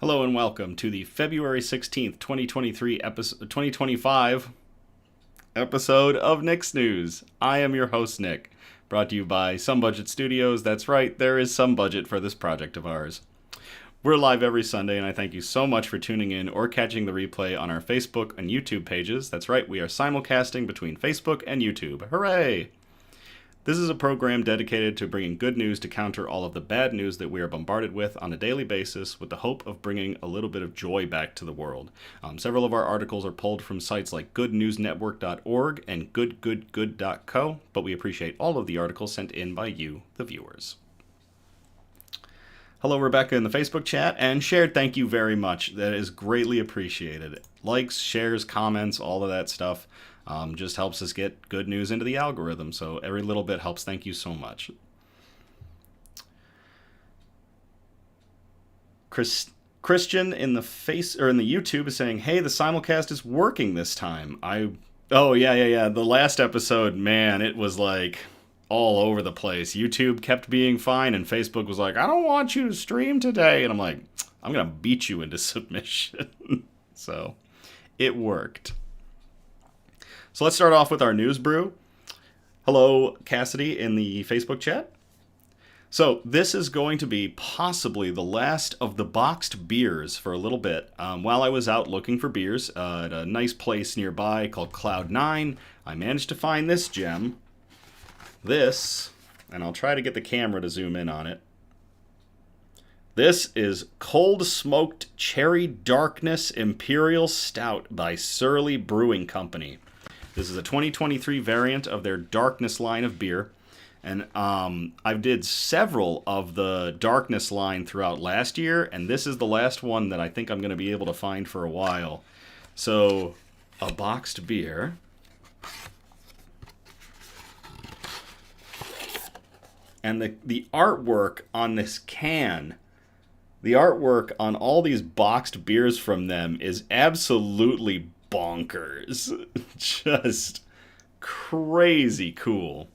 Hello and welcome to the February 16th, 2025 episode of Nick's News. I am your host, Nick, brought to you by Some Budget Studios. That's right, there is some budget for this project of ours. We're live every Sunday, and I thank you so much for tuning in or catching the replay on our Facebook and YouTube pages. That's right, we are simulcasting between Facebook and YouTube. Hooray! This is a program dedicated to bringing good news to counter all of the bad news that we are bombarded with on a daily basis, with the hope of bringing a little bit of joy back to the world. Several of our articles are pulled from sites like goodnewsnetwork.org and goodgoodgood.co, but we appreciate all of the articles sent in by you, the viewers. Hello, Rebecca in the Facebook chat, and shared, thank you very much. That is greatly appreciated. Likes, shares, comments, all of that stuff. Just helps us get good news into the algorithm, so every little bit helps. Thank you so much. Christian in the YouTube is saying, "Hey, the simulcast is working this time." Oh yeah. The last episode, man, it was like all over the place. YouTube kept being fine, and Facebook was like, "I don't want you to stream today," and I'm like, "I'm gonna beat you into submission." So it worked. So let's start off with our news brew. Hello, Cassidy in the Facebook chat. So this is going to be possibly the last of the boxed beers for a little bit. While I was out looking for beers at a nice place nearby called Cloud9, I managed to find this gem. This, and I'll try to get the camera to zoom in on it. This is Cold Smoked Cherry Darkness Imperial Stout by Surly Brewing Company. This is a 2023 variant of their Darkness line of beer. And I did several of the Darkness line throughout last year, and this is the last one that I think I'm going to be able to find for a while. So, a boxed beer. And the artwork on this can, the artwork on all these boxed beers from them is absolutely bonkers. Just crazy cool.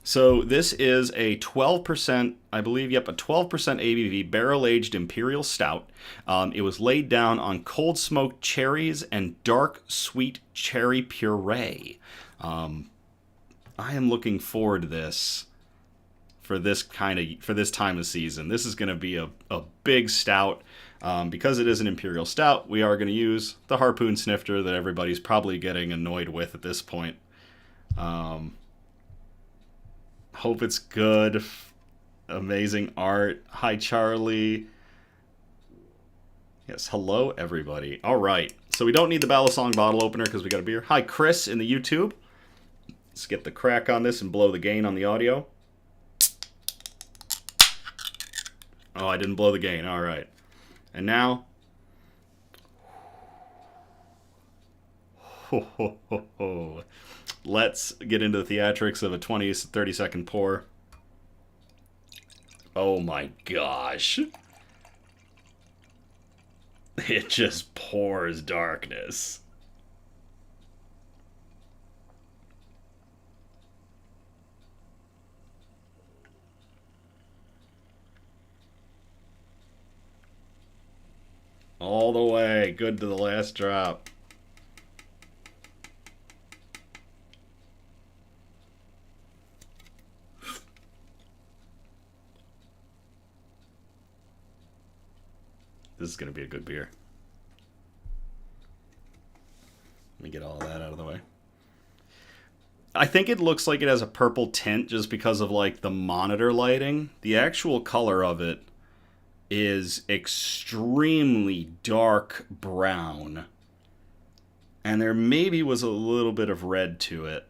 So this is a 12%, I believe, a 12% ABV Barrel-Aged Imperial Stout. It was laid down on cold smoked cherries and dark sweet cherry puree. I am looking forward to this for this time of season. This is going to be a big stout. Because it is an Imperial Stout, we are going to use the harpoon snifter that everybody's probably getting annoyed with at this point. Hope it's good. Amazing art. Hi, Charlie. Yes, hello, everybody. All right, so we don't need the Balisong bottle opener because we got a beer. Hi, Chris in the YouTube. Let's get the crack on this and blow the gain on the audio. Oh, I didn't blow the gain. All right. And now, let's get into the theatrics of a 20-30 second pour. Oh my gosh. It just pours darkness. All the way, good to the last drop. This is going to be a good beer. Let me get all of that out of the way. I think it looks like it has a purple tint just because of like the monitor lighting. The actual color of it is extremely dark brown, and there maybe was a little bit of red to it.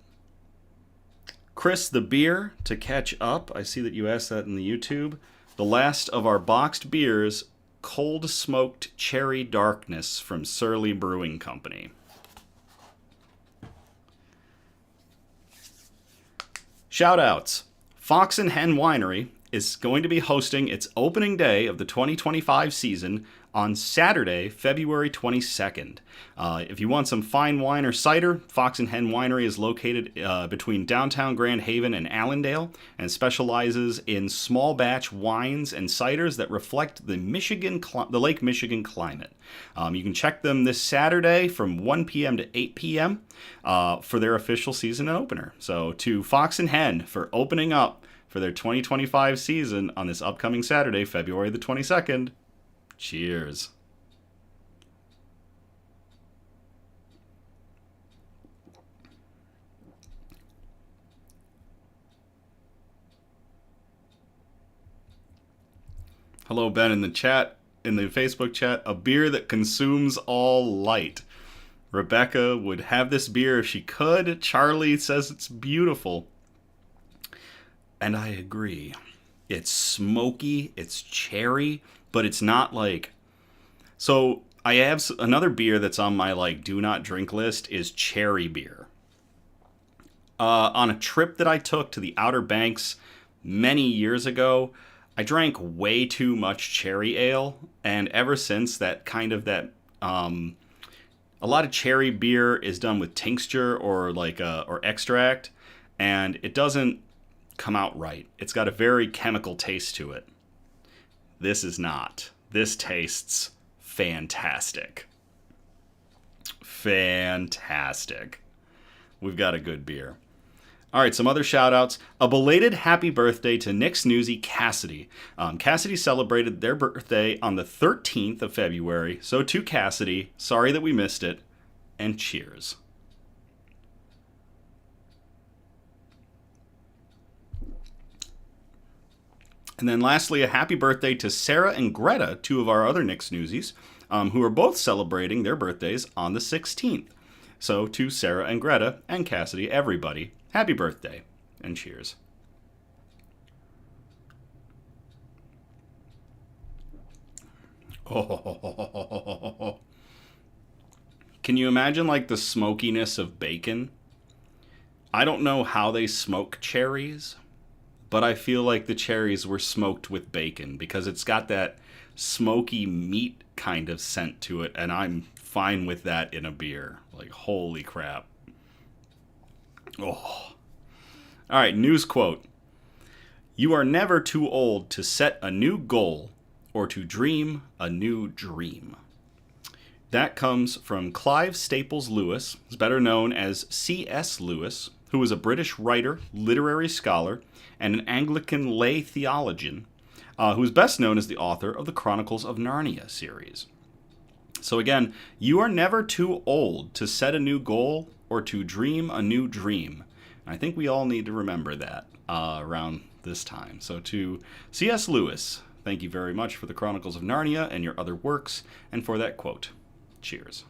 Chris, the beer, to catch up, I see that you asked that in the YouTube. The last of our boxed beers, Cold Smoked Cherry Darkness from Surly Brewing Company. Shoutouts. Fox and Hen Winery is going to be hosting its opening day of the 2025 season on Saturday, February 22nd. If you want some fine wine or cider, Fox and Hen Winery is located between downtown Grand Haven and Allendale and specializes in small batch wines and ciders that reflect the Lake Michigan climate. You can check them this Saturday from 1 p.m. to 8 p.m. For their official season opener. So to Fox and Hen for opening up for their 2025 season on this upcoming Saturday, February the 22nd. Cheers. Hello, Ben, in the chat, in the Facebook chat. A beer that consumes all light. Rebecca would have this beer if she could. Charlie says it's beautiful. And I agree. It's smoky, it's cherry, but it's not like... So I have another beer that's on my do not drink list is cherry beer. On a trip that I took to the Outer Banks many years ago, I drank way too much cherry ale, and ever since a lot of cherry beer is done with tincture or or extract, and it doesn't come out right. It's got a very chemical taste to it. This is not. This tastes fantastic. Fantastic. We've got a good beer. All right, some other shout-outs. A belated happy birthday to Nick's Newsie, Cassidy. Cassidy celebrated their birthday on the 13th of February. So to Cassidy, sorry that we missed it, and cheers. And then lastly, a happy birthday to Sarah and Greta, two of our other Nick's Newsies, who are both celebrating their birthdays on the 16th. So to Sarah and Greta and Cassidy, everybody, happy birthday and cheers. Oh. Can you imagine the smokiness of bacon? I don't know how they smoke cherries, but I feel like the cherries were smoked with bacon because it's got that smoky meat kind of scent to it, and I'm fine with that in a beer. Holy crap. Oh. All right, news quote. You are never too old to set a new goal or to dream a new dream. That comes from Clive Staples Lewis, who's better known as C.S. Lewis, who was a British writer, literary scholar, and an Anglican lay theologian, who is best known as the author of the Chronicles of Narnia series. So again, you are never too old to set a new goal or to dream a new dream. And I think we all need to remember that around this time. So to C.S. Lewis, thank you very much for the Chronicles of Narnia and your other works, and for that quote. Cheers.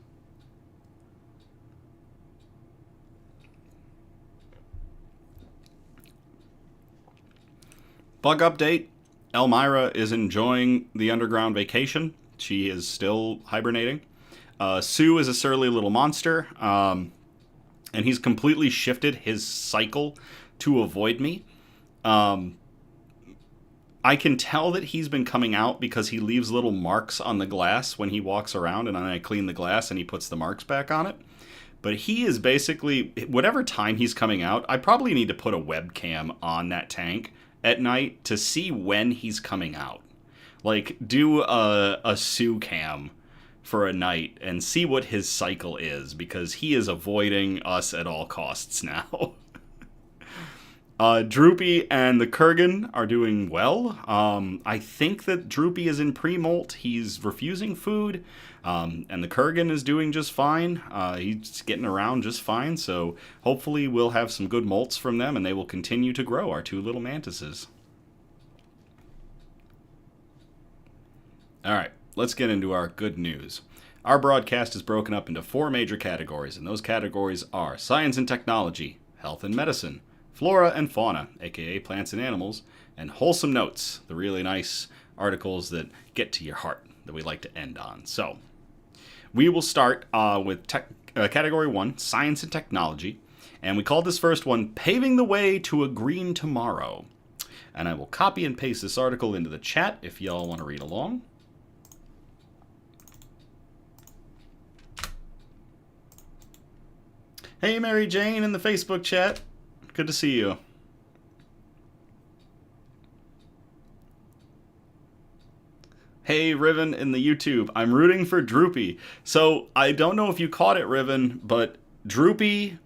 Bug update. Elmira is enjoying the underground vacation. She is still hibernating. Sue is a surly little monster, and he's completely shifted his cycle to avoid me. I can tell that he's been coming out because he leaves little marks on the glass when he walks around, and then I clean the glass and he puts the marks back on it. But he is basically, whatever time he's coming out, I probably need to put a webcam on that tank at night to see when he's coming out. Do a Sue cam for a night and see what his cycle is, because he is avoiding us at all costs now. Droopy and the Kurgan are doing well. I think that Droopy is in pre-molt. He's refusing food, and the Kurgan is doing just fine. He's getting around just fine, so hopefully we'll have some good molts from them, and they will continue to grow, our two little mantises. All right, let's get into our good news. Our broadcast is broken up into 4 major categories, and those categories are science and technology, health and medicine, flora and fauna, aka plants and animals, and wholesome notes, the really nice articles that get to your heart that we like to end on. So, we will start with category 1, science and technology, and we called this first one, Paving the Way to a Green Tomorrow. And I will copy and paste this article into the chat if y'all want to read along. Hey, Mary Jane in the Facebook chat. Good to see you. Hey, Riven in the YouTube. I'm rooting for Droopy. So, I don't know if you caught it, Riven, but Droopy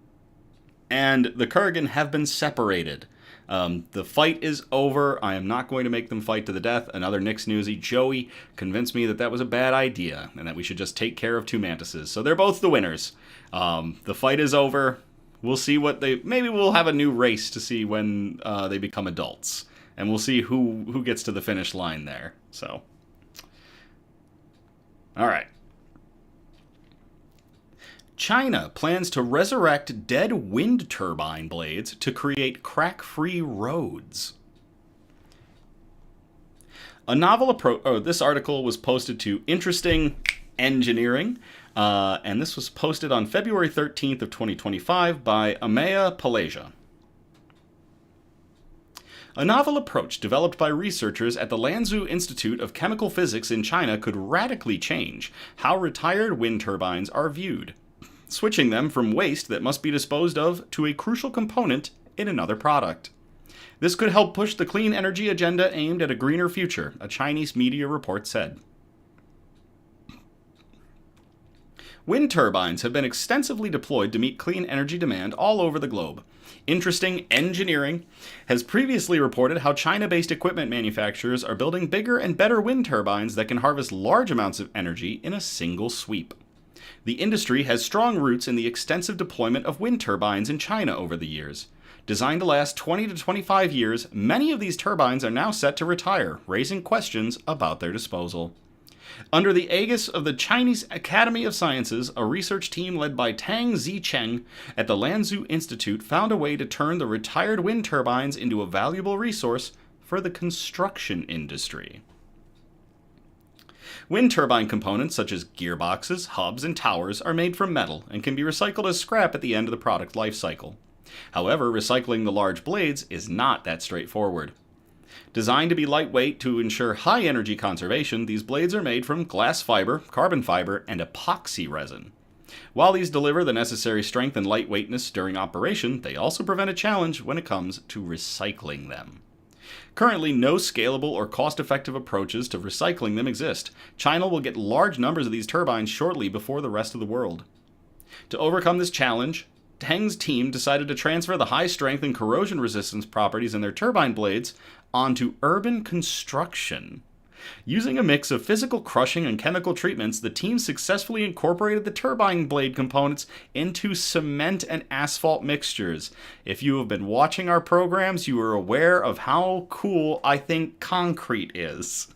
and the Kurgan have been separated. The fight is over. I am not going to make them fight to the death. Another Nick's Newsie, Joey, convinced me that that was a bad idea and that we should just take care of two mantises. So they're both the winners. The fight is over. We'll see what they... Maybe we'll have a new race to see when they become adults. And we'll see who gets to the finish line there. So... All right. China plans to resurrect dead wind turbine blades to create crack-free roads. A novel approach... Oh, this article was posted to Interesting Engineering, and this was posted on February 13th of 2025 by Amaya Palasia. A novel approach developed by researchers at the Lanzhou Institute of Chemical Physics in China could radically change how retired wind turbines are viewed, switching them from waste that must be disposed of to a crucial component in another product. This could help push the clean energy agenda aimed at a greener future, a Chinese media report said. Wind turbines have been extensively deployed to meet clean energy demand all over the globe. Interesting Engineering has previously reported how China-based equipment manufacturers are building bigger and better wind turbines that can harvest large amounts of energy in a single sweep. The industry has strong roots in the extensive deployment of wind turbines in China over the years. Designed to last 20 to 25 years, many of these turbines are now set to retire, raising questions about their disposal. Under the aegis of the Chinese Academy of Sciences, a research team led by Tang Zicheng at the Lanzhou Institute found a way to turn the retired wind turbines into a valuable resource for the construction industry. Wind turbine components such as gearboxes, hubs, and towers are made from metal and can be recycled as scrap at the end of the product life cycle. However, recycling the large blades is not that straightforward. Designed to be lightweight to ensure high energy conservation, these blades are made from glass fiber, carbon fiber, and epoxy resin. While these deliver the necessary strength and lightweightness during operation, they also present a challenge when it comes to recycling them. Currently, no scalable or cost-effective approaches to recycling them exist. China will get large numbers of these turbines shortly before the rest of the world. To overcome this challenge, Tang's team decided to transfer the high strength and corrosion resistance properties in their turbine blades onto urban construction. Using a mix of physical crushing and chemical treatments, the team successfully incorporated the turbine blade components into cement and asphalt mixtures. If you have been watching our programs, you are aware of how cool I think concrete is.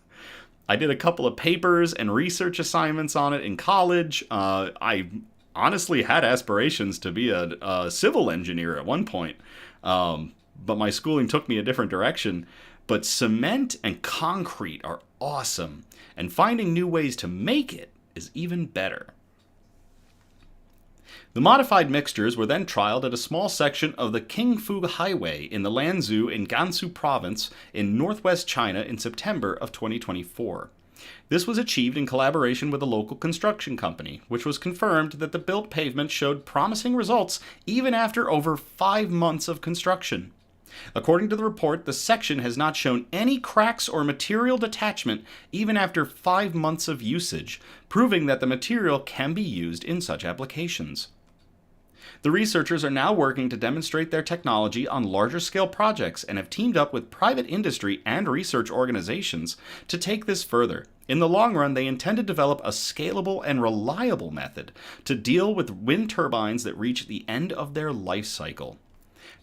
I did a couple of papers and research assignments on it in college. I honestly had aspirations to be a civil engineer at one point, but my schooling took me a different direction. But cement and concrete are awesome, and finding new ways to make it is even better. The modified mixtures were then trialed at a small section of the Qingfu Highway in the Lanzhou in Gansu Province in northwest China in September of 2024. This was achieved in collaboration with a local construction company, which was confirmed that the built pavement showed promising results even after over 5 months of construction. According to the report, the section has not shown any cracks or material detachment even after 5 months of usage, proving that the material can be used in such applications. The researchers are now working to demonstrate their technology on larger scale projects and have teamed up with private industry and research organizations to take this further. In the long run, they intend to develop a scalable and reliable method to deal with wind turbines that reach the end of their life cycle.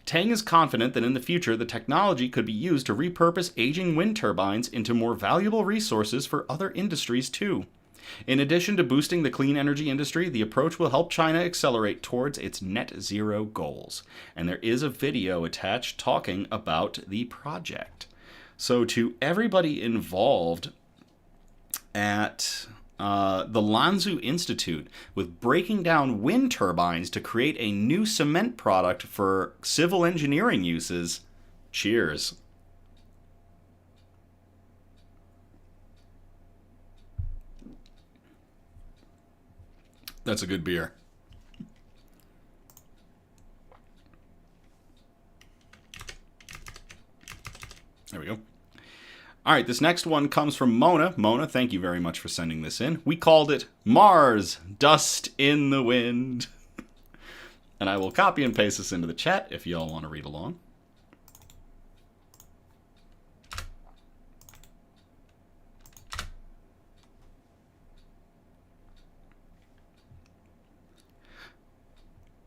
Tang is confident that in the future the technology could be used to repurpose aging wind turbines into more valuable resources for other industries too. In addition to boosting the clean energy industry, the approach will help China accelerate towards its net zero goals. And there is a video attached talking about the project. So to everybody involved at the Lanzhou Institute with breaking down wind turbines to create a new cement product for civil engineering uses, cheers. That's a good beer. There we go. All right, this next one comes from Mona. Mona, thank you very much for sending this in. We called it Mars, Dust in the Wind. And I will copy and paste this into the chat if y'all want to read along.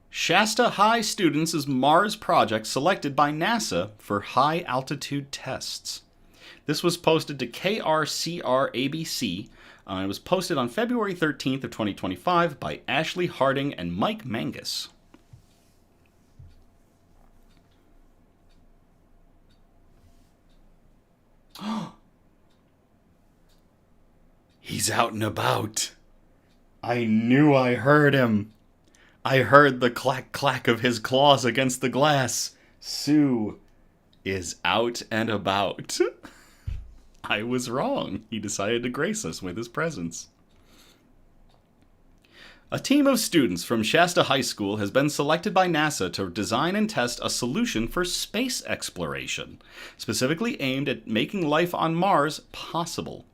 Shasta High students' Mars project selected by NASA for high-altitude tests. This was posted to KRCR ABC. It was posted on February 13th of 2025 by Ashley Harding and Mike Mangus. He's out and about. I knew I heard him. I heard the clack-clack of his claws against the glass. Sue is out and about. I was wrong. He decided to grace us with his presence. A team of students from Shasta High School has been selected by NASA to design and test a solution for space exploration, specifically aimed at making life on Mars possible.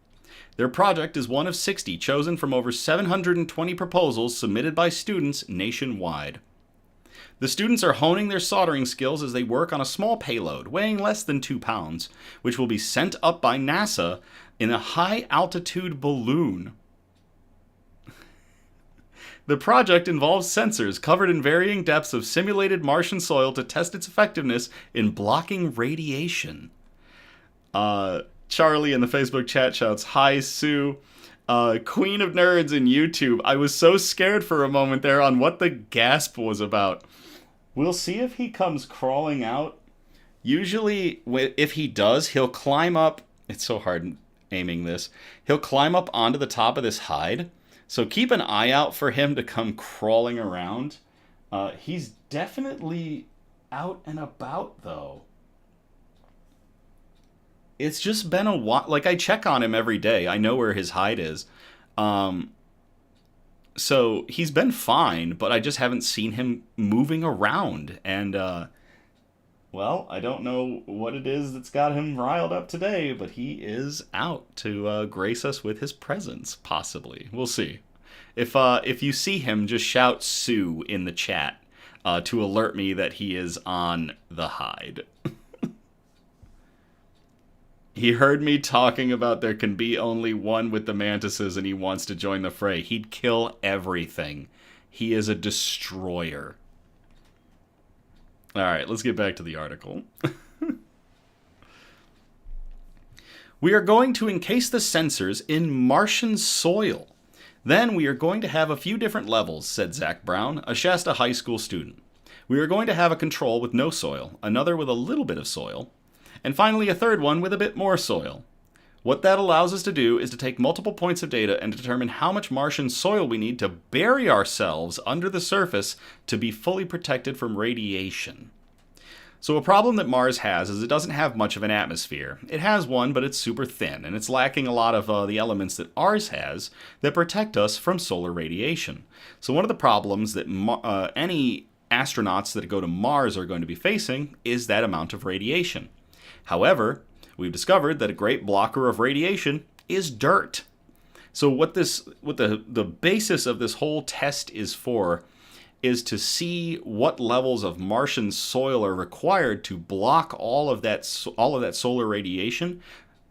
Their project is one of 60 chosen from over 720 proposals submitted by students nationwide. The students are honing their soldering skills as they work on a small payload weighing less than 2 pounds, which will be sent up by NASA in a high-altitude balloon. The project involves sensors covered in varying depths of simulated Martian soil to test its effectiveness in blocking radiation. Charlie in the Facebook chat shouts, "Hi, Sue. Queen of Nerds in YouTube." I was so scared for a moment there on what the gasp was about. We'll see if he comes crawling out. Usually, if he does, he'll climb up. It's so hard aiming this. He'll climb up onto the top of this hide. So keep an eye out for him to come crawling around. He's definitely out and about, though. It's just been a while. Like, I check on him every day. I know where his hide is. So he's been fine, but I just haven't seen him moving around. And, well, I don't know what it is that's got him riled up today, but he is out to grace us with his presence, possibly. We'll see. If you see him, just shout Sue in the chat to alert me that he is on the hide. He heard me talking about there can be only one with the mantises and he wants to join the fray. He'd kill everything. He is a destroyer. Alright, let's get back to the article. We are going to encase the sensors in Martian soil. Then we are going to have a few different levels, said Zach Brown, a Shasta High School student. We are going to have a control with no soil, another with a little bit of soil, and finally a third one with a bit more soil. What that allows us to do is to take multiple points of data and determine how much Martian soil we need to bury ourselves under the surface to be fully protected from radiation. So a problem that Mars has is it doesn't have much of an atmosphere. It has one, but it's super thin, and it's lacking a lot of the elements that ours has that protect us from solar radiation. So one of the problems that any astronauts that go to Mars are going to be facing is that amount of radiation. However, we've discovered that a great blocker of radiation is dirt. So what the basis of this whole test is for is to see what levels of Martian soil are required to block all of that solar radiation,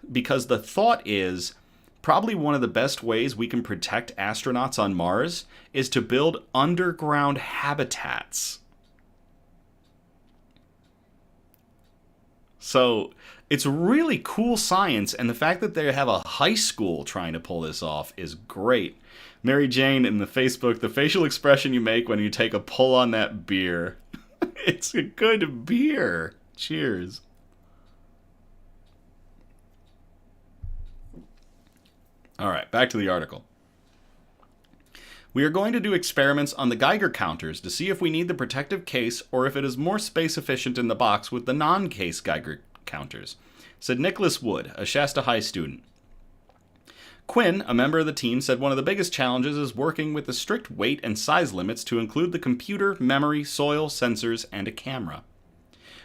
because the thought is probably one of the best ways we can protect astronauts on Mars is to build underground habitats. So it's really cool science, and the fact that they have a high school trying to pull this off is great. Mary Jane in the Facebook, the facial expression you make when you take a pull on that beer. It's a good beer. Cheers. All right, back to the article. We are going to do experiments on the Geiger counters to see if we need the protective case or if it is more space efficient in the box with the non-case Geiger counters, said Nicholas Wood, a Shasta High student. Quinn, a member of the team, said one of the biggest challenges is working with the strict weight and size limits to include the computer, memory, soil, sensors, and a camera.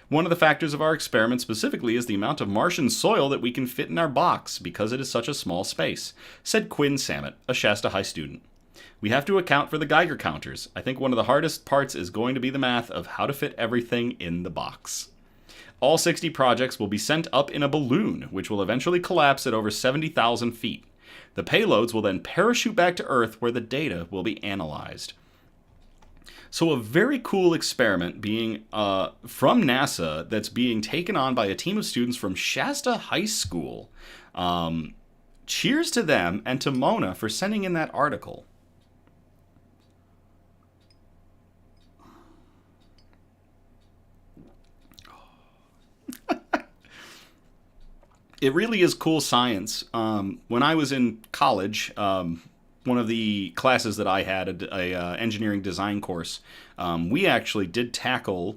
One of the factors of our experiment specifically is the amount of Martian soil that we can fit in our box because it is such a small space, said Quinn Samet, a Shasta High student. We have to account for the Geiger counters. I think one of the hardest parts is going to be the math of how to fit everything in the box. All 60 projects will be sent up in a balloon, which will eventually collapse at over 70,000 feet. The payloads will then parachute back to Earth where the data will be analyzed. So a very cool experiment being from NASA that's being taken on by a team of students from Shasta High School. Cheers to them and to Mona for sending in that article. It really is cool science. When I was in college, one of the classes that I had, a engineering design course, we actually did tackle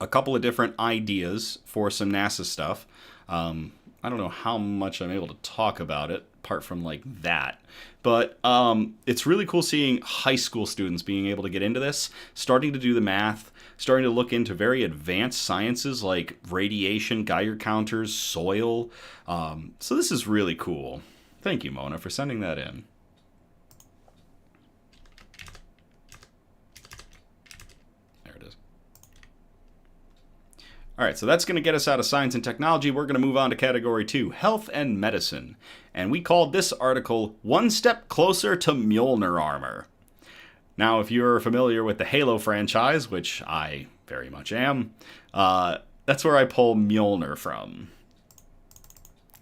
a couple of different ideas for some NASA stuff. I don't know how much I'm able to talk about it, apart from like that. But it's really cool seeing high school students being able to get into this, starting to do the math, starting to look into very advanced sciences like radiation, Geiger counters, soil. So this is really cool. Thank you, Mona, for sending that in. There it is. All right, so that's going to get us out of science and technology. We're going to move on to category 2, health and medicine. And we called this article, One Step Closer to Mjolnir Armor. Now, if you're familiar with the Halo franchise, which I very much am, that's where I pull Mjolnir from.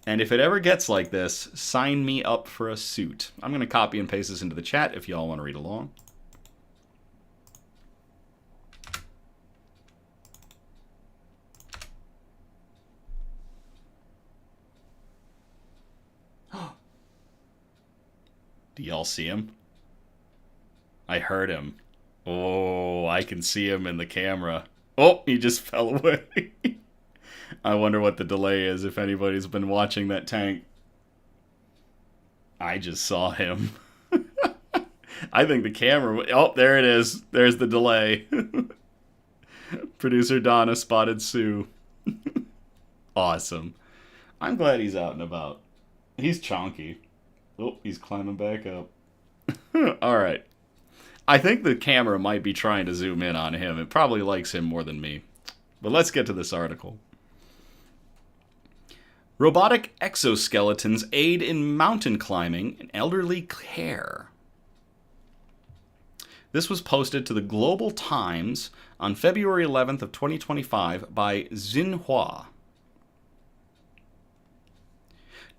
And if it ever gets like this, sign me up for a suit. I'm going to copy and paste this into the chat if y'all want to read along. Do y'all see him? I heard him. Oh, I can see him in the camera. Oh, he just fell away. I wonder what the delay is if anybody's been watching that tank. I just saw him. I think the camera... Oh, there it is. There's the delay. Producer Donna spotted Sue. Awesome. I'm glad he's out and about. He's chonky. Oh, he's climbing back up. All right. I think the camera might be trying to zoom in on him. It probably likes him more than me. But let's get to this article. Robotic exoskeletons aid in mountain climbing and elderly care. This was posted to the Global Times on February 11th of 2025 by Xinhua.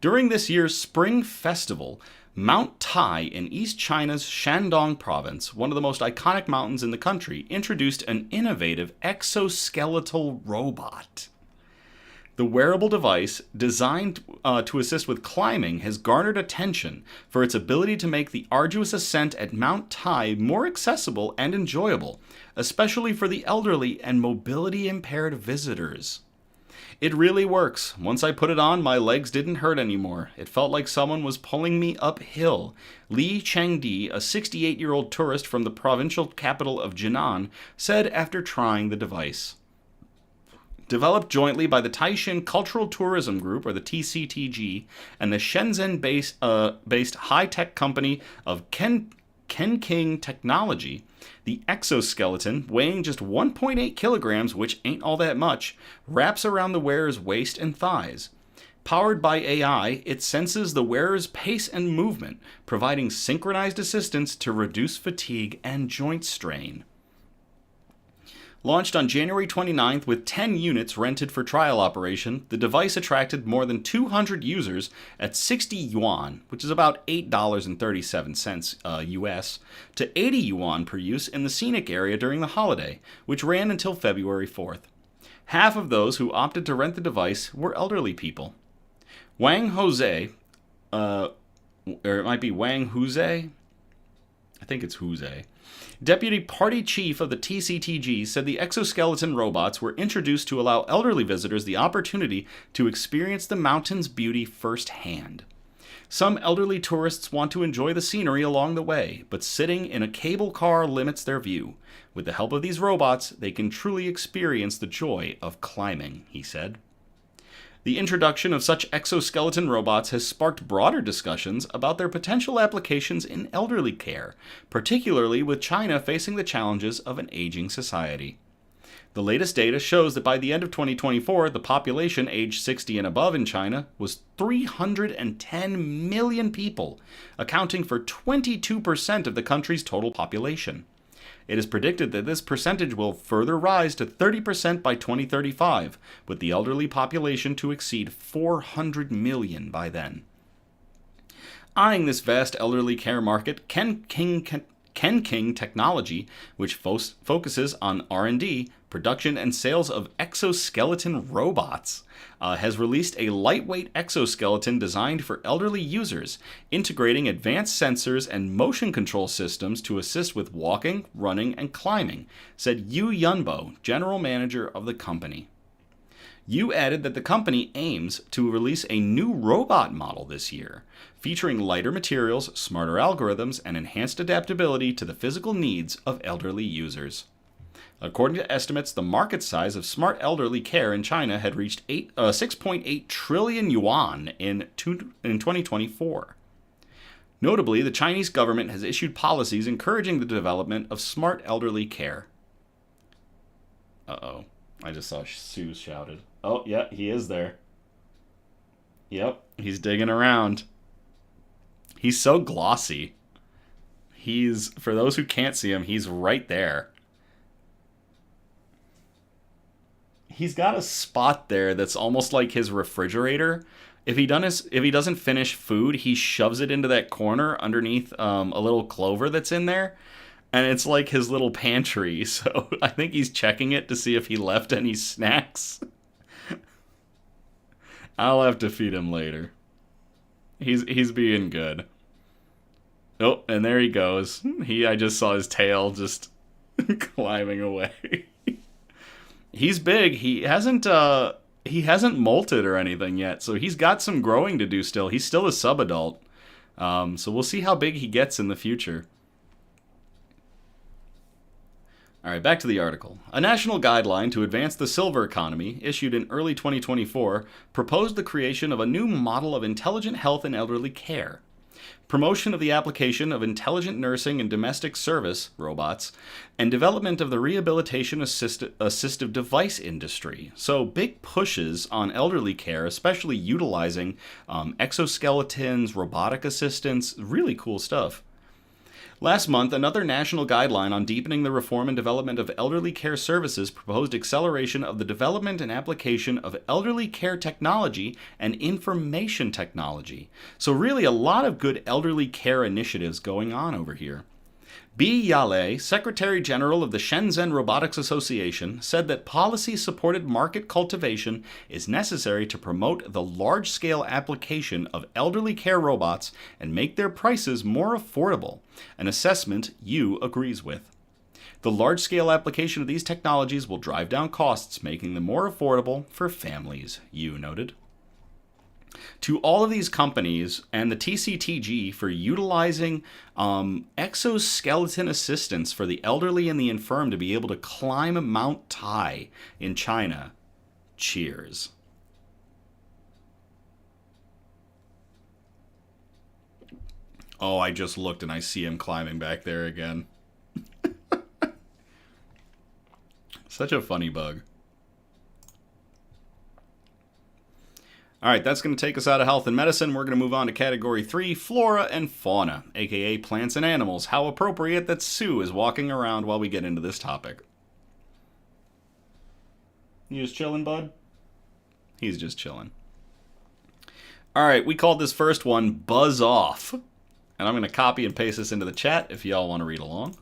During this year's Spring Festival, Mount Tai in East China's Shandong province, one of the most iconic mountains in the country, introduced an innovative exoskeletal robot. The wearable device, designed to assist with climbing, has garnered attention for its ability to make the arduous ascent at Mount Tai more accessible and enjoyable, especially for the elderly and mobility-impaired visitors. It really works. Once I put it on, my legs didn't hurt anymore. It felt like someone was pulling me uphill. Li Chengdi, a 68-year-old tourist from the provincial capital of Jinan, said after trying the device. Developed jointly by the Taishan Cultural Tourism Group, or the TCTG, and the Shenzhen-based high-tech company of Kenking Technology, the exoskeleton, weighing just 1.8 kilograms, which ain't all that much, wraps around the wearer's waist and thighs. Powered by AI, it senses the wearer's pace and movement, providing synchronized assistance to reduce fatigue and joint strain. Launched on January 29th with 10 units rented for trial operation, the device attracted more than 200 users at 60 yuan, which is about $8.37 US, to 80 yuan per use in the scenic area during the holiday, which ran until February 4th. Half of those who opted to rent the device were elderly people. Wang Jose, or it might be Wang Huze? I think it's Huze. Deputy Party Chief of the TCTG said the exoskeleton robots were introduced to allow elderly visitors the opportunity to experience the mountain's beauty firsthand. Some elderly tourists want to enjoy the scenery along the way, but sitting in a cable car limits their view. With the help of these robots, they can truly experience the joy of climbing, he said. The introduction of such exoskeleton robots has sparked broader discussions about their potential applications in elderly care, particularly with China facing the challenges of an aging society. The latest data shows that by the end of 2024, the population aged 60 and above in China was 310 million people, accounting for 22% of the country's total population. It is predicted that this percentage will further rise to 30% by 2035, with the elderly population to exceed 400 million by then. Eyeing this vast elderly care market, Ken King Technology, which focuses on R&D, production, and sales of exoskeleton robots, has released a lightweight exoskeleton designed for elderly users, integrating advanced sensors and motion control systems to assist with walking, running, and climbing, said Yu Yunbo, general manager of the company. Yu added that the company aims to release a new robot model this year, featuring lighter materials, smarter algorithms, and enhanced adaptability to the physical needs of elderly users. According to estimates, the market size of smart elderly care in China had reached 6.8 trillion yuan in 2024. Notably, the Chinese government has issued policies encouraging the development of smart elderly care. Uh-oh. I just saw Sue shouted. Oh, yeah, he is there. Yep, he's digging around. He's so glossy. For those who can't see him, he's right there. He's got a spot there that's almost like his refrigerator. If he doesn't finish food, he shoves it into that corner underneath a little clover that's in there. And it's like his little pantry, so I think he's checking it to see if he left any snacks. I'll have to feed him later. He's being good. Oh, and there he goes. I just saw his tail just climbing away. He's big. He hasn't molted or anything yet, so he's got some growing to do still. He's still a subadult. So we'll see how big he gets in the future. All right, back to the article. A national guideline to advance the silver economy, issued in early 2024, proposed the creation of a new model of intelligent health and elderly care. Promotion of the application of intelligent nursing and domestic service robots, and development of the rehabilitation assistive device industry. So big pushes on elderly care, especially utilizing exoskeletons, robotic assistants, really cool stuff. Last month, another national guideline on deepening the reform and development of elderly care services proposed acceleration of the development and application of elderly care technology and information technology. So really a lot of good elderly care initiatives going on over here. Bi Yale, Secretary General of the Shenzhen Robotics Association, said that policy-supported market cultivation is necessary to promote the large-scale application of elderly care robots and make their prices more affordable, an assessment Yu agrees with. The large-scale application of these technologies will drive down costs, making them more affordable for families, Yu noted. To all of these companies and the TCTG for utilizing exoskeleton assistance for the elderly and the infirm to be able to climb Mount Tai in China, cheers. Oh, I just looked and I see him climbing back there again. Such a funny bug. All right, that's going to take us out of health and medicine. We're going to move on to category 3, flora and fauna, aka plants and animals. How appropriate that Sue is walking around while we get into this topic. You just chilling, bud? He's just chilling. All right, we called this first one Buzz Off. And I'm going to copy and paste this into the chat if y'all want to read along.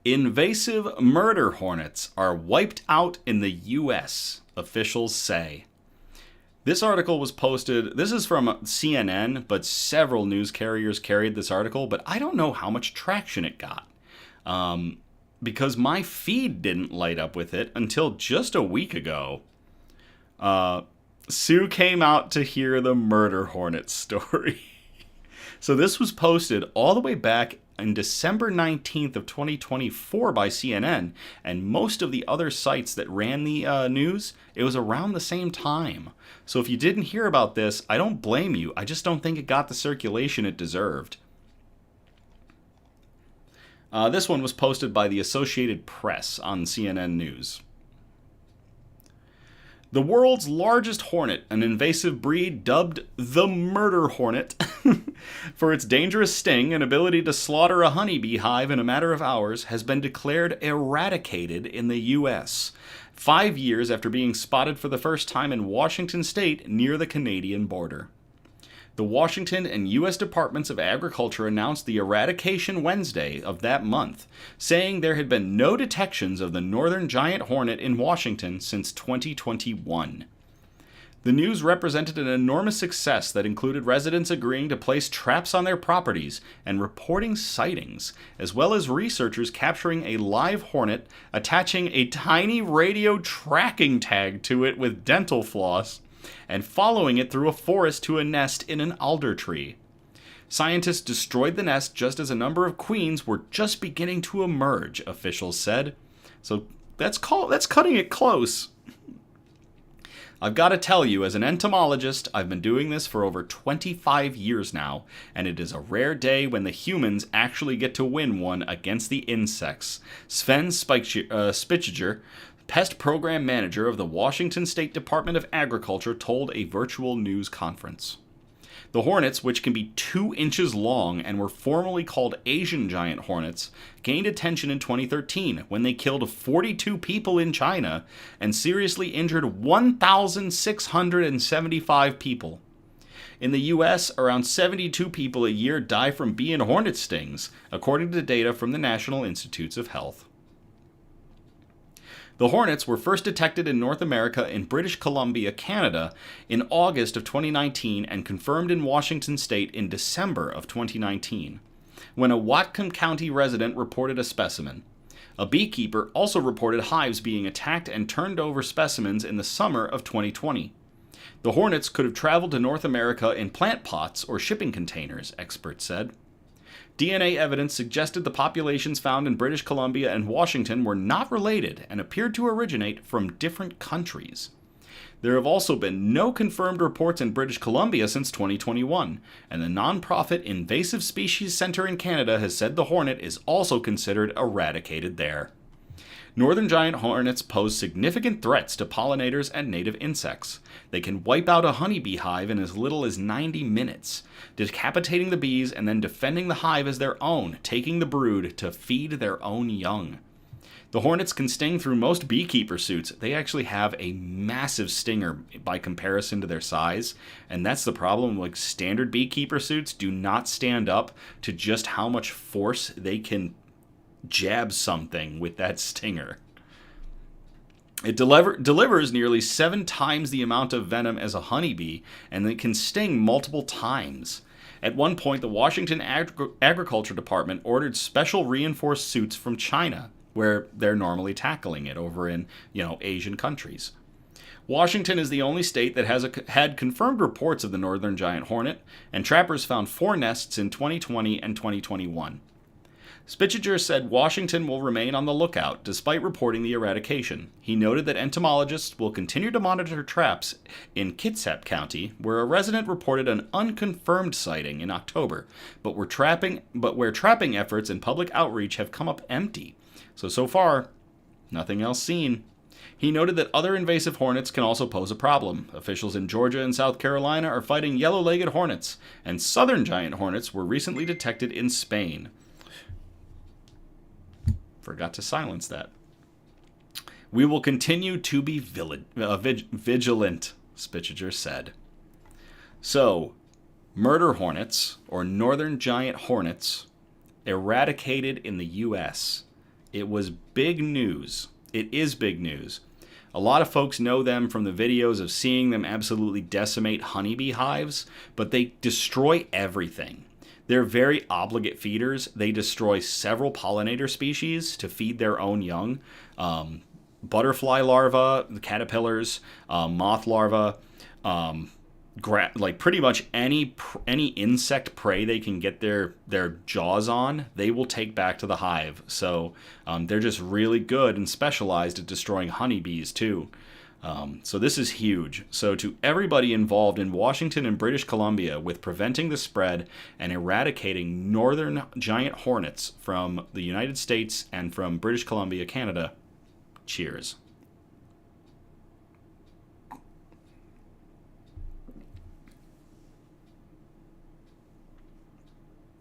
Invasive murder hornets are wiped out in the U.S., officials say. This article was posted, this is from CNN, but several news carriers carried this article, but I don't know how much traction it got. Because my feed didn't light up with it until just a week ago. Sue came out to hear the murder hornet story. So this was posted all the way back on December 19th of 2024 by CNN, and most of the other sites that ran the news, it was around the same time. So if you didn't hear about this, I don't blame you. I just don't think it got the circulation it deserved. This one was posted by the Associated Press on CNN News. The world's largest hornet, an invasive breed dubbed the murder hornet for its dangerous sting and ability to slaughter a honeybee hive in a matter of hours, has been declared eradicated in the U.S., 5 years after being spotted for the first time in Washington state near the Canadian border. The Washington and U.S. Departments of Agriculture announced the eradication Wednesday of that month, saying there had been no detections of the northern giant hornet in Washington since 2021. The news represented an enormous success that included residents agreeing to place traps on their properties and reporting sightings, as well as researchers capturing a live hornet, attaching a tiny radio tracking tag to it with dental floss, and following it through a forest to a nest in an alder tree. Scientists destroyed the nest just as a number of queens were just beginning to emerge, officials said. So that's cutting it close. I've got to tell you, as an entomologist, I've been doing this for over 25 years now, and it is a rare day when the humans actually get to win one against the insects. Sven Spitziger, Pest Program Manager of the Washington State Department of Agriculture, told a virtual news conference. The hornets, which can be 2 inches long and were formerly called Asian giant hornets, gained attention in 2013 when they killed 42 people in China and seriously injured 1,675 people. In the U.S., around 72 people a year die from bee and hornet stings, according to data from the National Institutes of Health. The hornets were first detected in North America in British Columbia, Canada, in August of 2019 and confirmed in Washington state in December of 2019, when a Whatcom County resident reported a specimen. A beekeeper also reported hives being attacked and turned over specimens in the summer of 2020. The hornets could have traveled to North America in plant pots or shipping containers, experts said. DNA evidence suggested the populations found in British Columbia and Washington were not related and appeared to originate from different countries. There have also been no confirmed reports in British Columbia since 2021, and the nonprofit Invasive Species Center in Canada has said the hornet is also considered eradicated there. Northern giant hornets pose significant threats to pollinators and native insects. They can wipe out a honeybee hive in as little as 90 minutes, decapitating the bees and then defending the hive as their own, taking the brood to feed their own young. The hornets can sting through most beekeeper suits. They actually have a massive stinger by comparison to their size, and that's the problem. Like, standard beekeeper suits do not stand up to just how much force they can jab something with that stinger. It delivers nearly 7 times the amount of venom as a honeybee, and it can sting multiple times. At one point, the Washington Agriculture Department ordered special reinforced suits from China, where they're normally tackling it over in, Asian countries. Washington is the only state that has had confirmed reports of the northern giant hornet, and trappers found 4 nests in 2020 and 2021. Spitziger said Washington will remain on the lookout despite reporting the eradication. He noted that entomologists will continue to monitor traps in Kitsap County, where a resident reported an unconfirmed sighting in October, but where trapping efforts and public outreach have come up empty. So far, nothing else seen. He noted that other invasive hornets can also pose a problem. Officials in Georgia and South Carolina are fighting yellow-legged hornets, and southern giant hornets were recently detected in Spain. Forgot to silence that. We will continue to be vigilant, Spitziger said. So, murder hornets, or northern giant hornets, eradicated in the U.S. It was big news. It is big news. A lot of folks know them from the videos of seeing them absolutely decimate honeybee hives, but they destroy everything. They're very obligate feeders. They destroy several pollinator species to feed their own young. Butterfly larvae, the caterpillars, moth larvae, like pretty much any insect prey they can get their jaws on, they will take back to the hive. So they're just really good and specialized at destroying honeybees too. So this is huge. So to everybody involved in Washington and British Columbia with preventing the spread and eradicating northern giant hornets from the United States and from British Columbia, Canada, cheers.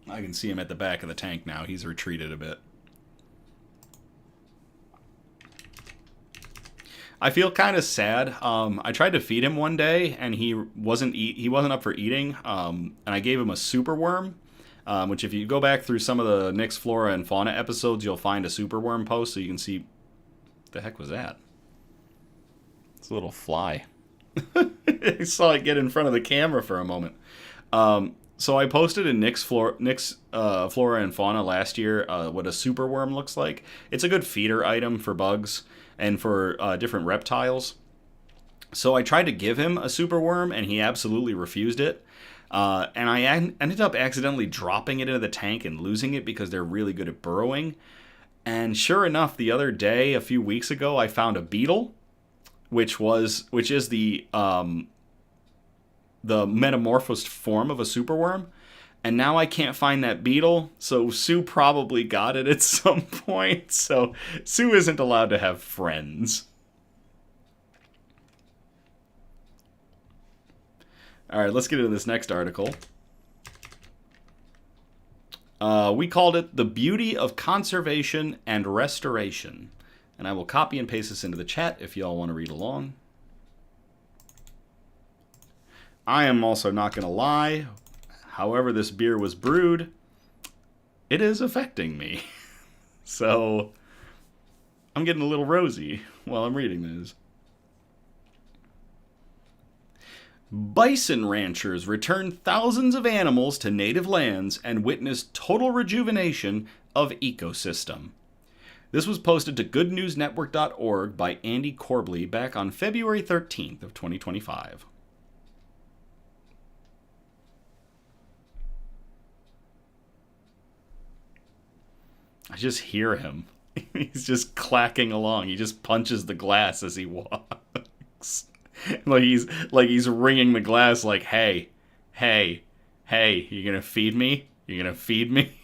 I can see him at the back of the tank now. He's retreated a bit. I feel kind of sad. I tried to feed him one day, and he wasn't up for eating. And I gave him a super worm, which if you go back through some of the Nick's Flora and Fauna episodes, you'll find a super worm post, so you can see. What the heck was that? It's a little fly. I saw it get in front of the camera for a moment. So I posted in Nick's Flora and Fauna last year what a super worm looks like. It's a good feeder item for bugs and for different reptiles. So I tried to give him a super worm, and he absolutely refused it. And I ended up accidentally dropping it into the tank and losing it because they're really good at burrowing. And sure enough, the other day, a few weeks ago, I found a beetle, which is the metamorphosed form of a superworm, and now I can't find that beetle, so Sue probably got it at some point, so Sue isn't allowed to have friends. Alright, let's get into this next article. We called it The Beauty of Conservation and Restoration, and I will copy and paste this into the chat if y'all want to read along. I am also not going to lie. However this beer was brewed, it is affecting me. So, I'm getting a little rosy while I'm reading this. Bison ranchers return thousands of animals to native lands and witness total rejuvenation of ecosystem. This was posted to goodnewsnetwork.org by Andy Corbley back on February 13th of 2025. I just hear him. He's just clacking along. He just punches the glass as he walks. like he's ringing the glass like, hey, you gonna feed me? You gonna feed me?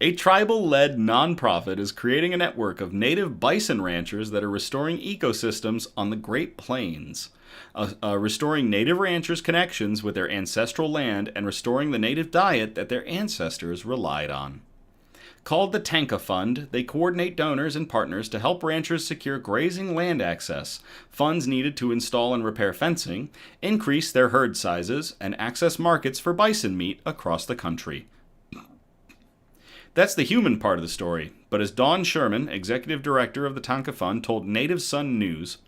A tribal-led nonprofit is creating a network of native bison ranchers that are restoring ecosystems on the Great Plains. Restoring native ranchers' connections with their ancestral land and restoring the native diet that their ancestors relied on. Called the Tanka Fund, they coordinate donors and partners to help ranchers secure grazing land access, funds needed to install and repair fencing, increase their herd sizes, and access markets for bison meat across the country. That's the human part of the story, but as Dawn Sherman, executive director of the Tanka Fund, told Native Sun News,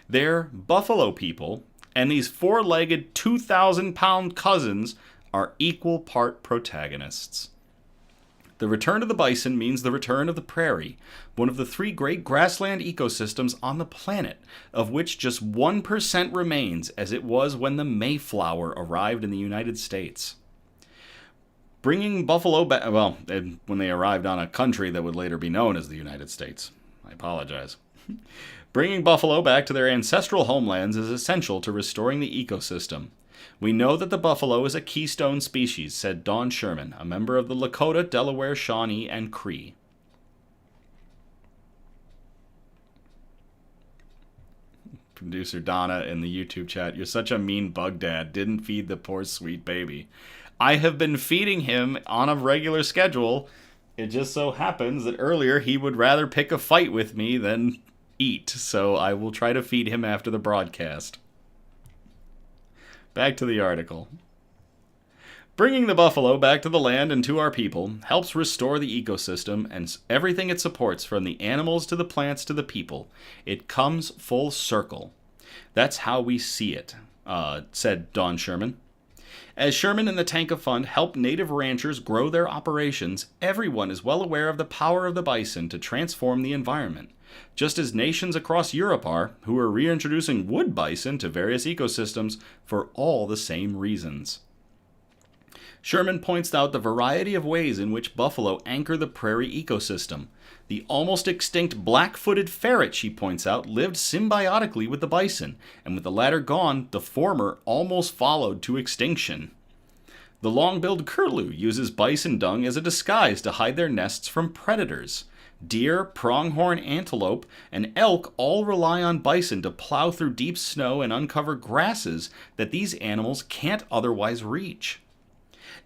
they're buffalo people, and these four-legged 2,000-pound cousins are equal part protagonists. The return of the bison means the return of the prairie, one of the three great grassland ecosystems on the planet, of which just 1% remains as it was when the Mayflower arrived in the United States. Bringing buffalo back, well, when they arrived on a country that would later be known as the United States. I apologize. Bringing buffalo back to their ancestral homelands is essential to restoring the ecosystem. We know that the buffalo is a keystone species, said Dawn Sherman, a member of the Lakota, Delaware, Shawnee, and Cree. Producer Donna in the YouTube chat, you're such a mean bug dad, didn't feed the poor sweet baby. I have been feeding him on a regular schedule. It just so happens that earlier he would rather pick a fight with me than eat, so I will try to feed him after the broadcast. Back to the article. Bringing the buffalo back to the land and to our people helps restore the ecosystem and everything it supports, from the animals to the plants to the people. It comes full circle. That's how we see it, said Don Sherman. As Sherman and the Tanka Fund help native ranchers grow their operations, everyone is well aware of the power of the bison to transform the environment, just as nations across Europe are, who are reintroducing wood bison to various ecosystems for all the same reasons. Sherman points out the variety of ways in which buffalo anchor the prairie ecosystem. The almost extinct black-footed ferret, she points out, lived symbiotically with the bison, and with the latter gone, the former almost followed to extinction. The long-billed curlew uses bison dung as a disguise to hide their nests from predators. Deer, pronghorn antelope, and elk all rely on bison to plow through deep snow and uncover grasses that these animals can't otherwise reach.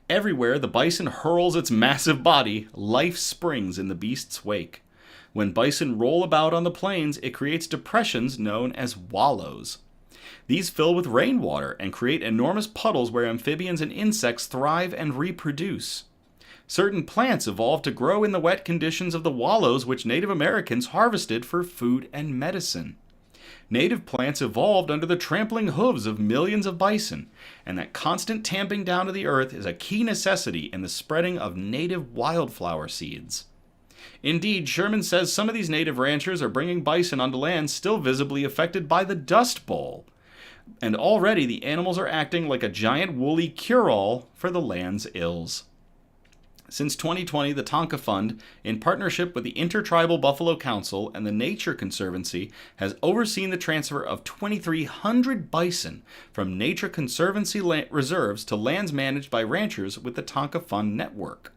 Everywhere the bison hurls its massive body, life springs in the beast's wake. When bison roll about on the plains, it creates depressions known as wallows. These fill with rainwater and create enormous puddles where amphibians and insects thrive and reproduce. Certain plants evolve to grow in the wet conditions of the wallows which Native Americans harvested for food and medicine. Native plants evolved under the trampling hooves of millions of bison, and that constant tamping down of the earth is a key necessity in the spreading of native wildflower seeds. Indeed, Sherman says some of these native ranchers are bringing bison onto land still visibly affected by the Dust Bowl, and already the animals are acting like a giant woolly cure-all for the land's ills. Since 2020, the Tanka Fund, in partnership with the Intertribal Buffalo Council and the Nature Conservancy, has overseen the transfer of 2,300 bison from Nature Conservancy reserves to lands managed by ranchers with the Tanka Fund network.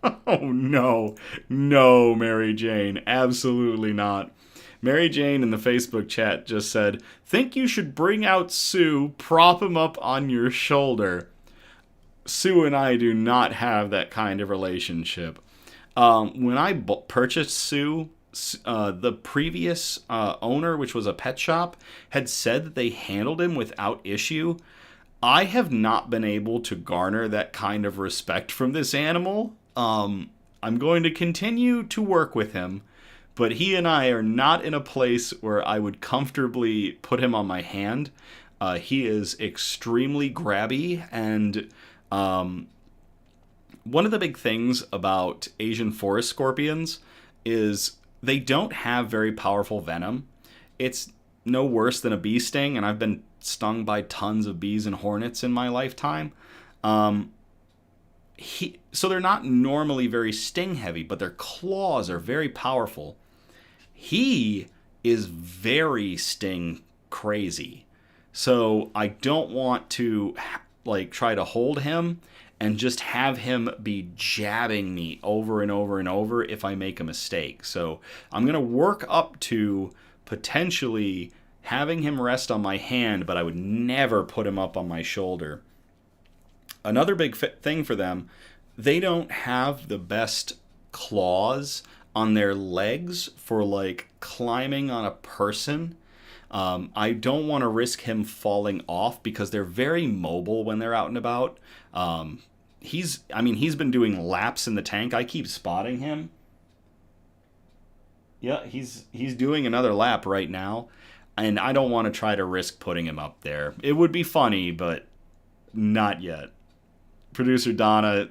Oh, no. No, Mary Jane. Absolutely not. Mary Jane in the Facebook chat just said, "Think you should bring out Sue, prop him up on your shoulder." Sue and I do not have that kind of relationship. When I purchased Sue, the previous owner, which was a pet shop, had said that they handled him without issue. I have not been able to garner that kind of respect from this animal. I'm going to continue to work with him, but he and I are not in a place where I would comfortably put him on my hand. He is extremely grabby, and one of the big things about Asian forest scorpions is they don't have very powerful venom. It's no worse than a bee sting, and I've been stung by tons of bees and hornets in my lifetime. So they're not normally very sting heavy, but their claws are very powerful. He is very sting crazy. So I don't want to try to hold him and just have him be jabbing me over and over and over if I make a mistake. So I'm going to work up to potentially having him rest on my hand, but I would never put him up on my shoulder. Another big thing for them, they don't have the best claws on their legs for climbing on a person. I don't want to risk him falling off because they're very mobile when they're out and about. He's been doing laps in the tank. I keep spotting him. Yeah, he's doing another lap right now, and I don't want to try to risk putting him up there. It would be funny, but not yet. Producer Donna,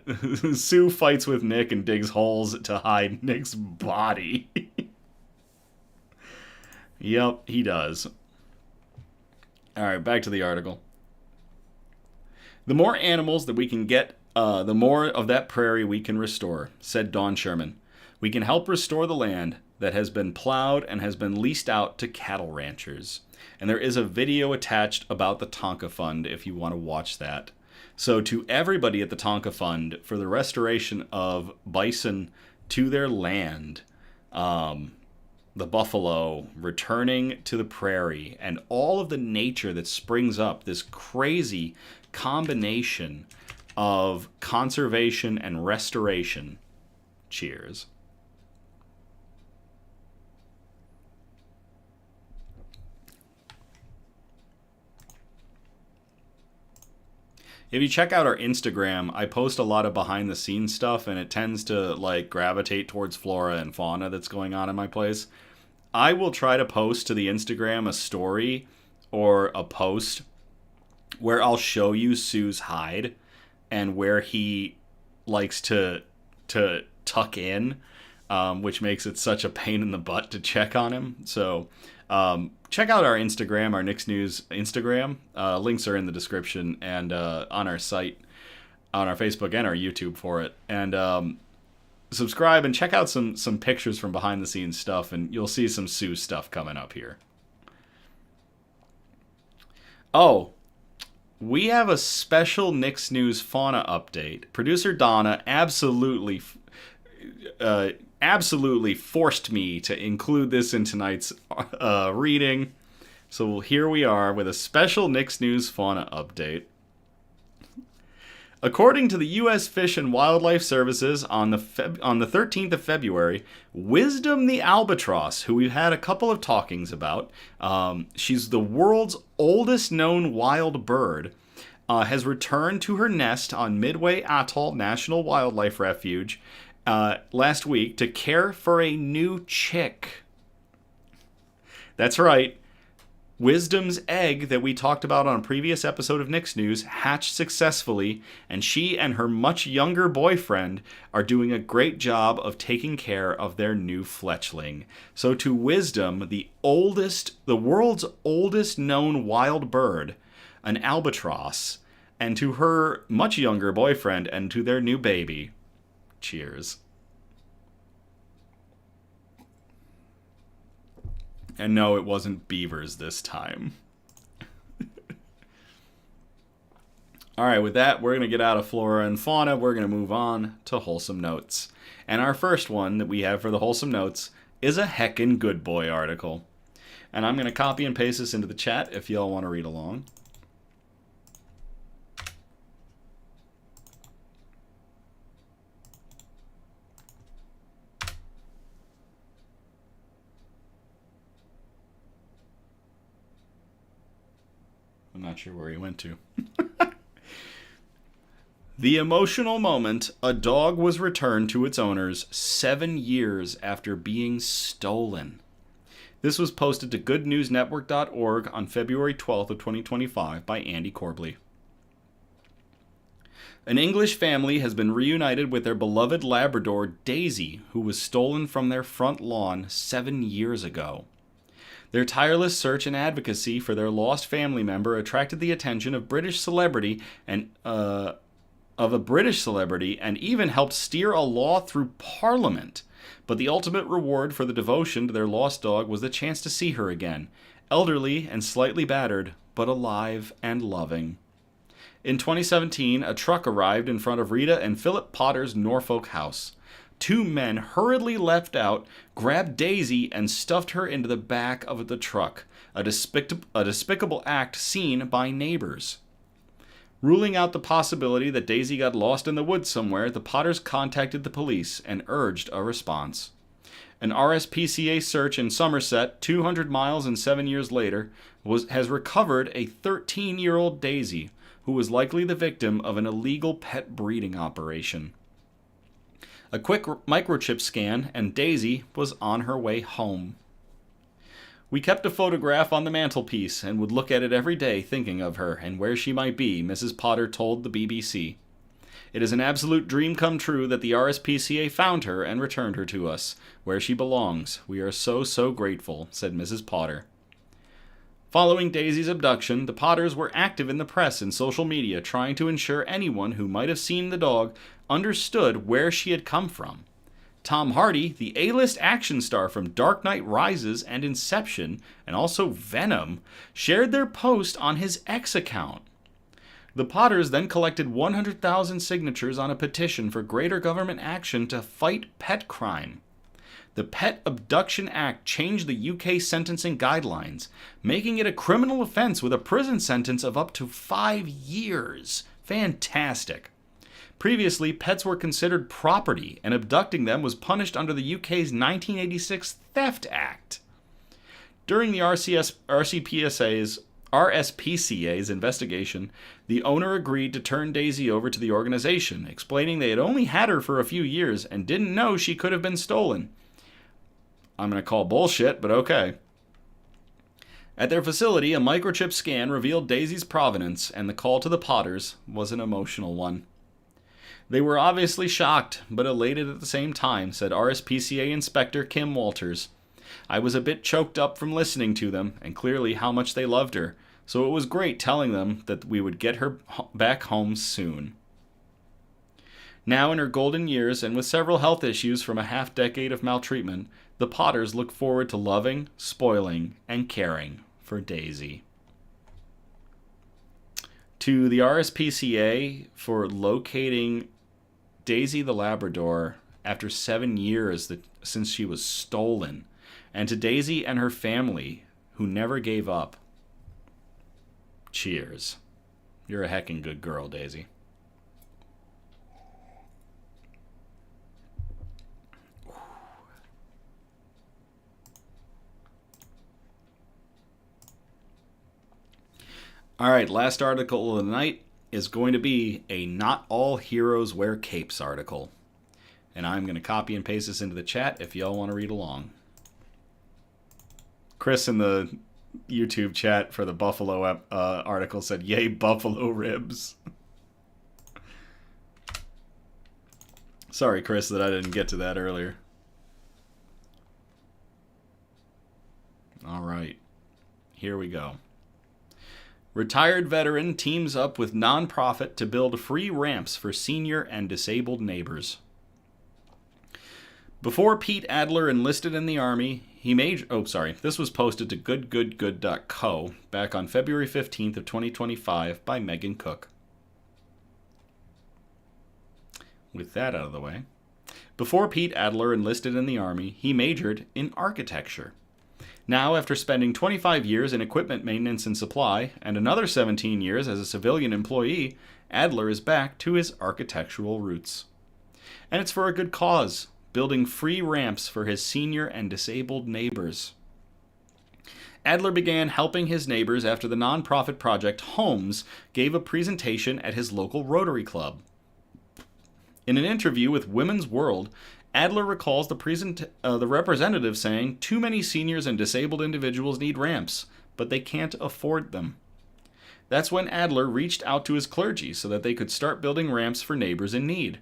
Sue fights with Nick and digs holes to hide Nick's body. Yep, he does. Alright, back to the article. The more animals that we can get, the more of that prairie we can restore, said Don Sherman. We can help restore the land that has been plowed and has been leased out to cattle ranchers. And there is a video attached about the Tanka Fund if you want to watch that. So to everybody at the Tanka Fund for the restoration of bison to their land, the buffalo returning to the prairie, and all of the nature that springs up, this crazy combination of conservation and restoration. Cheers. If you check out our Instagram, I post a lot of behind the scenes stuff, and it tends to like gravitate towards flora and fauna that's going on in my place. I will try to post to the Instagram a story or a post where I'll show you Sue's hide and where he likes to tuck in, which makes it such a pain in the butt to check on him. So check out our Instagram, our Nick's News Instagram. Links are in the description and on our site, on our Facebook and our YouTube for it. And subscribe and check out some pictures from behind the scenes stuff, and you'll see some Sue stuff coming up here. Oh, we have a special Nick's News fauna update. Producer Donna absolutely forced me to include this in tonight's reading. So here we are with a special Nick's News fauna update. According to the U.S. Fish and Wildlife Services, on the 13th of February, Wisdom the albatross, who we've had a couple of talkings about, she's the world's oldest known wild bird, has returned to her nest on Midway Atoll National Wildlife Refuge last week to care for a new chick. That's right. Wisdom's egg that we talked about on a previous episode of Nick's News hatched successfully, and she and her much younger boyfriend are doing a great job of taking care of their new fletchling. So to Wisdom, the world's oldest known wild bird, an albatross, and to her much younger boyfriend and to their new baby, cheers. And no, it wasn't beavers this time. All right, with that, we're going to get out of flora and fauna. We're going to move on to wholesome notes. And our first one that we have for the wholesome notes is a heckin' good boy article. And I'm going to copy and paste this into the chat if y'all want to read along. I'm not sure where he went to. The emotional moment, a dog was returned to its owners 7 years after being stolen. This was posted to goodnewsnetwork.org on February 12th of 2025 by Andy Corbley. An English family has been reunited with their beloved Labrador, Daisy, who was stolen from their front lawn 7 years ago. Their tireless search and advocacy for their lost family member attracted the attention of a British celebrity and even helped steer a law through Parliament. But the ultimate reward for the devotion to their lost dog was the chance to see her again, elderly and slightly battered, but alive and loving. In 2017, a truck arrived in front of Rita and Philip Potter's Norfolk house. 2 men hurriedly leapt out, grabbed Daisy, and stuffed her into the back of the truck, a despicable act seen by neighbors. Ruling out the possibility that Daisy got lost in the woods somewhere, the Potters contacted the police and urged a response. An RSPCA search in Somerset, 200 miles and 7 years later, has recovered a 13-year-old Daisy, who was likely the victim of an illegal pet breeding operation. A quick microchip scan, and Daisy was on her way home. We kept a photograph on the mantelpiece and would look at it every day thinking of her and where she might be, Mrs. Potter told the BBC. It is an absolute dream come true that the RSPCA found her and returned her to us, where she belongs. We are so grateful, said Mrs. Potter. Following Daisy's abduction, the Potters were active in the press and social media trying to ensure anyone who might have seen the dog understood where she had come from. Tom Hardy, the A-list action star from Dark Knight Rises and Inception, and also Venom, shared their post on his X account. The Potters then collected 100,000 signatures on a petition for greater government action to fight pet crime. The Pet Abduction Act changed the UK sentencing guidelines, making it a criminal offense with a prison sentence of up to 5 years. Fantastic. Previously, pets were considered property, and abducting them was punished under the UK's 1986 Theft Act. During the RCPSA's RSPCA's investigation, the owner agreed to turn Daisy over to the organization, explaining they had only had her for a few years and didn't know she could have been stolen. I'm going to call bullshit, but okay. At their facility, a microchip scan revealed Daisy's provenance, and the call to the Potters was an emotional one. They were obviously shocked, but elated at the same time, said RSPCA Inspector Kim Walters. I was a bit choked up from listening to them, and clearly how much they loved her, so it was great telling them that we would get her back home soon. Now in her golden years, and with several health issues from a half-decade of maltreatment, the Potters look forward to loving, spoiling, and caring for Daisy. To the RSPCA for locating Daisy the Labrador after 7 years since she was stolen, and to Daisy and her family who never gave up. Cheers. You're a heckin' good girl, Daisy. All right, last article of the night is going to be a Not All Heroes Wear Capes article. And I'm going to copy and paste this into the chat if y'all want to read along. Chris in the YouTube chat for the Buffalo article said, "Yay, buffalo ribs." Sorry, Chris, that I didn't get to that earlier. All right, here we go. Retired veteran teams up with nonprofit to build free ramps for senior and disabled neighbors. Before Pete Adler enlisted in the Army, this was posted to goodgoodgood.co back on February 15th of 2025 by Megan Cook. With that out of the way, before Pete Adler enlisted in the Army, he majored in architecture. Now, after spending 25 years in equipment maintenance and supply, and another 17 years as a civilian employee, Adler is back to his architectural roots. And it's for a good cause, building free ramps for his senior and disabled neighbors. Adler began helping his neighbors after the nonprofit project Homes gave a presentation at his local Rotary Club. In an interview with Women's World, Adler recalls the representative saying, "Too many seniors and disabled individuals need ramps, but they can't afford them." That's when Adler reached out to his clergy so that they could start building ramps for neighbors in need.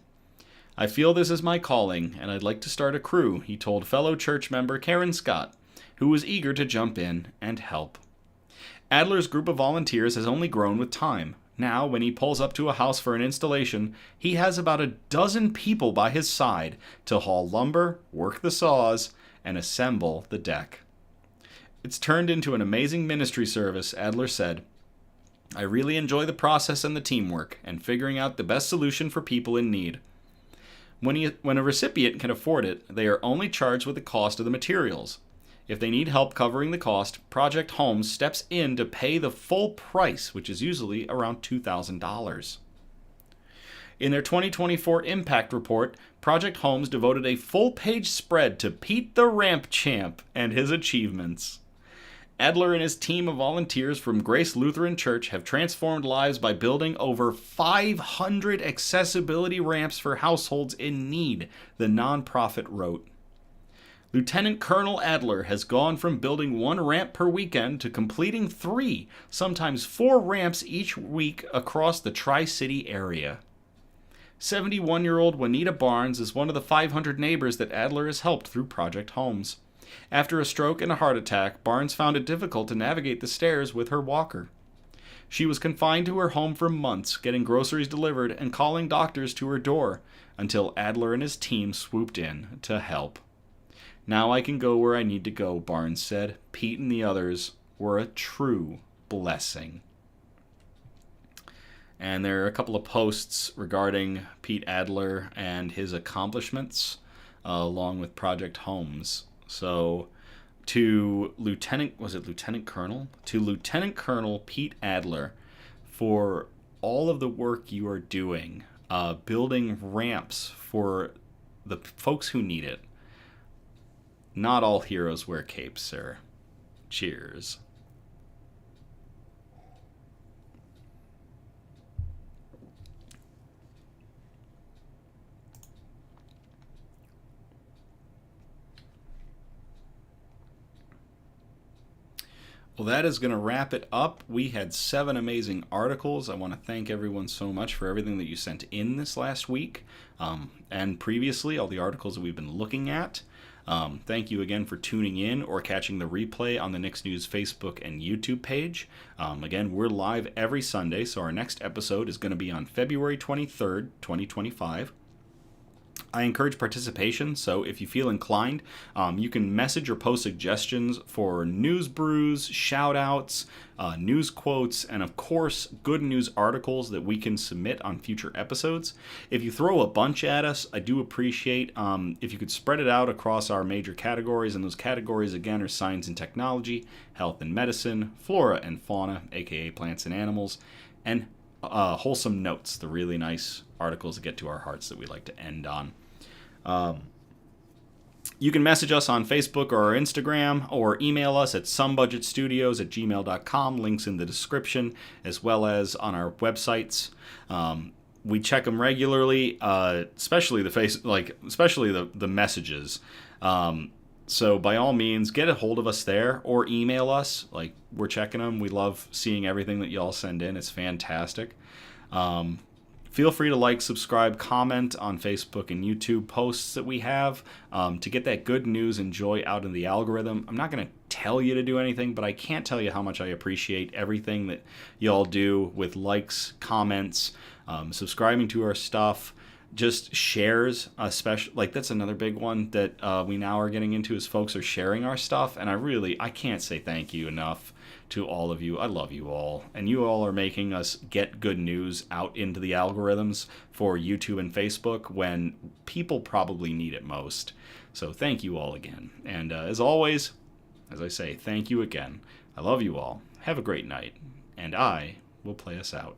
"I feel this is my calling, and I'd like to start a crew," he told fellow church member Karen Scott, who was eager to jump in and help. Adler's group of volunteers has only grown with time. Now, when he pulls up to a house for an installation, he has about a dozen people by his side to haul lumber, work the saws, and assemble the deck. "It's turned into an amazing ministry service," Adler said. "I really enjoy the process and the teamwork, and figuring out the best solution for people in need. When a recipient can afford it, they are only charged with the cost of the materials. If they need help covering the cost, Project Homes steps in to pay the full price, which is usually around $2,000. In their 2024 Impact Report, Project Homes devoted a full-page spread to Pete the Ramp Champ and his achievements. Adler and his team of volunteers from Grace Lutheran Church have transformed lives by building over 500 accessibility ramps for households in need, the nonprofit wrote. Lieutenant Colonel Adler has gone from building 1 ramp per weekend to completing 3, sometimes 4 ramps each week across the Tri-City area. 71-year-old Juanita Barnes is one of the 500 neighbors that Adler has helped through Project Homes. After a stroke and a heart attack, Barnes found it difficult to navigate the stairs with her walker. She was confined to her home for months, getting groceries delivered and calling doctors to her door, until Adler and his team swooped in to help. "Now I can go where I need to go," Barnes said. "Pete and the others were a true blessing." And there are a couple of posts regarding Pete Adler and his accomplishments, along with Project Homes. So, to Lieutenant Colonel Pete Adler, for all of the work you are doing, building ramps for the folks who need it. Not all heroes wear capes, sir. Cheers. Well, that is going to wrap it up. We had 7 amazing articles. I want to thank everyone so much for everything that you sent in this last week, and previously, all the articles that we've been looking at. Thank you again for tuning in or catching the replay on the Nix News Facebook and YouTube page. Again, we're live every Sunday, so our next episode is going to be on February 23rd, 2025. I encourage participation, so if you feel inclined, you can message or post suggestions for news brews, shout-outs, news quotes, and of course, good news articles that we can submit on future episodes. If you throw a bunch at us, I do appreciate if you could spread it out across our major categories, and those categories, again, are science and technology, health and medicine, flora and fauna, aka plants and animals, and wholesome notes, the really nice articles that get to our hearts that we like to end on. You can message us on Facebook or our Instagram, or email us at somebudgetstudios@gmail.com. Links in the description, as well as on our websites. We check them regularly, especially the messages. So by all means, get a hold of us there or email us. Like, we're checking them. We love seeing everything that y'all send in. It's fantastic. Feel free to like, subscribe, comment on Facebook and YouTube posts that we have to get that good news and joy out in the algorithm. I'm not going to tell you to do anything, but I can't tell you how much I appreciate everything that y'all do with likes, comments, subscribing to our stuff, just shares, especially. Like, that's another big one that we now are getting into, is folks are sharing our stuff, and I can't say thank you enough to all of you. I love you all, and you all are making us get good news out into the algorithms for YouTube and Facebook when people probably need it most. So thank you all again, and as always, as I say, thank you again. I love you all. Have a great night, and I will play us out.